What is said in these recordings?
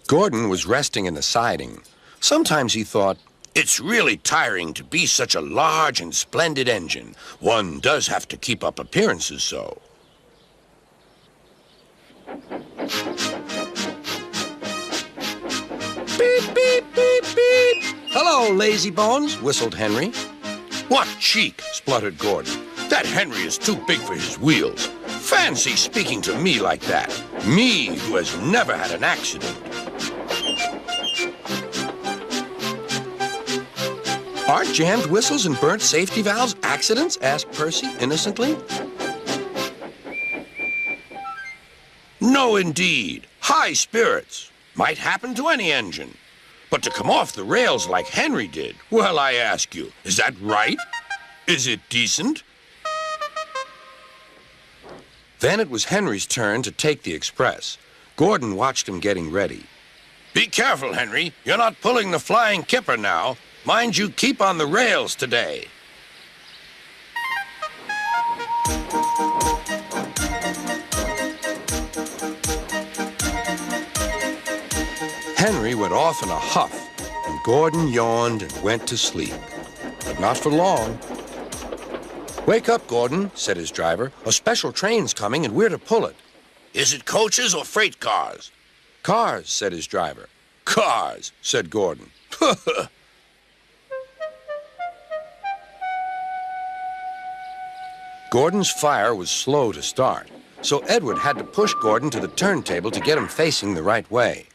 Gordon was resting in the siding. Sometimes he thought, it's really tiring to be such a large and splendid engine. One does have to keep up appearances so. Beep, beep, beep, beep. Hello, lazy bones, whistled Henry. What cheek, spluttered Gordon. That Henry is too big for his wheels. Fancy speaking to me like that. Me, who has never had an accident. Aren't jammed whistles and burnt safety valves accidents? Asked Percy innocently. No, indeed. High spirits. Might happen to any engine. But to come off the rails like Henry did, well, I ask you, is that right? Is it decent? Then it was Henry's turn to take the express. Gordon watched him getting ready. Be careful, Henry. You're not pulling the flying kipper now. Mind you keep on the rails today. Henry went off in a huff, and Gordon yawned and went to sleep. But not for long. Wake up, Gordon, said his driver. A special train's coming and we're to pull it. Is it coaches or freight cars? Cars, said his driver. Cars, said Gordon. Gordon's fire was slow to start, so Edward had to push Gordon to the turntable to get him facing the right way.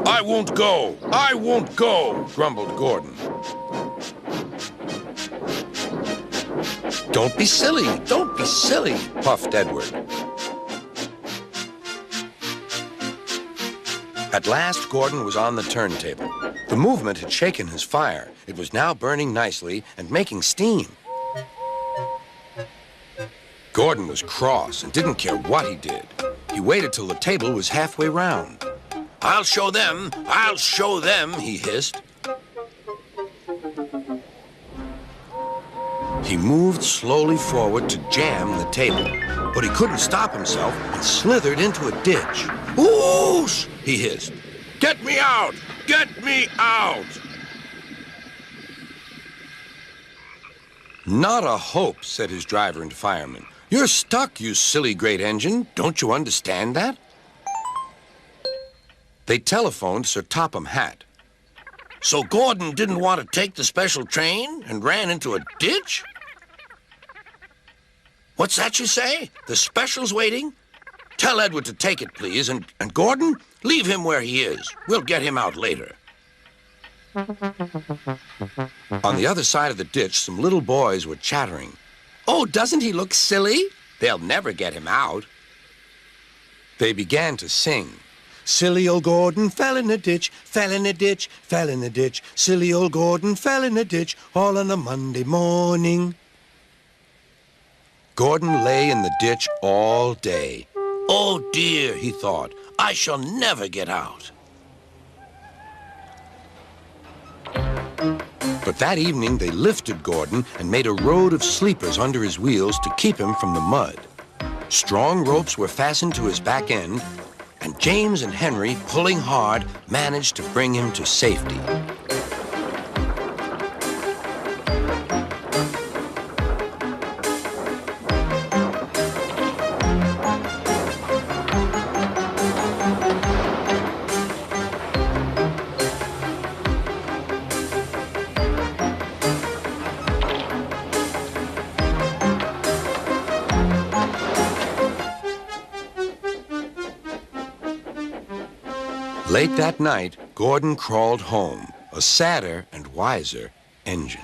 I won't go! I won't go! Grumbled Gordon. Don't be silly! Don't be silly! Puffed Edward. At last, Gordon was on the turntable. The movement had shaken his fire. It was now burning nicely and making steam. Gordon was cross and didn't care what he did. He waited till the table was halfway round. I'll show them, he hissed. He moved slowly forward to jam the table, but he couldn't stop himself and slithered into a ditch. Whoosh! He hissed. Get me out! Get me out! Not a hope, said his driver and fireman. You're stuck, you silly great engine. Don't you understand that? They telephoned Sir Topham Hatt. So Gordon didn't want to take the special train and ran into a ditch? What's that you say? The special's waiting? Tell Edward to take it, please, and Gordon, leave him where he is. We'll get him out later. On the other side of the ditch, some little boys were chattering. Oh, doesn't he look silly? They'll never get him out. They began to sing. Silly old Gordon fell in a ditch, fell in a ditch, fell in a ditch. Silly old Gordon fell in a ditch, all on a Monday morning. Gordon lay in the ditch all day. Oh dear, he thought, I shall never get out. But that evening they lifted Gordon and made a road of sleepers under his wheels to keep him from the mud. Strong ropes were fastened to his back end, and James and Henry, pulling hard, managed to bring him to safety. Late that night, Gordon crawled home, a sadder and wiser engine.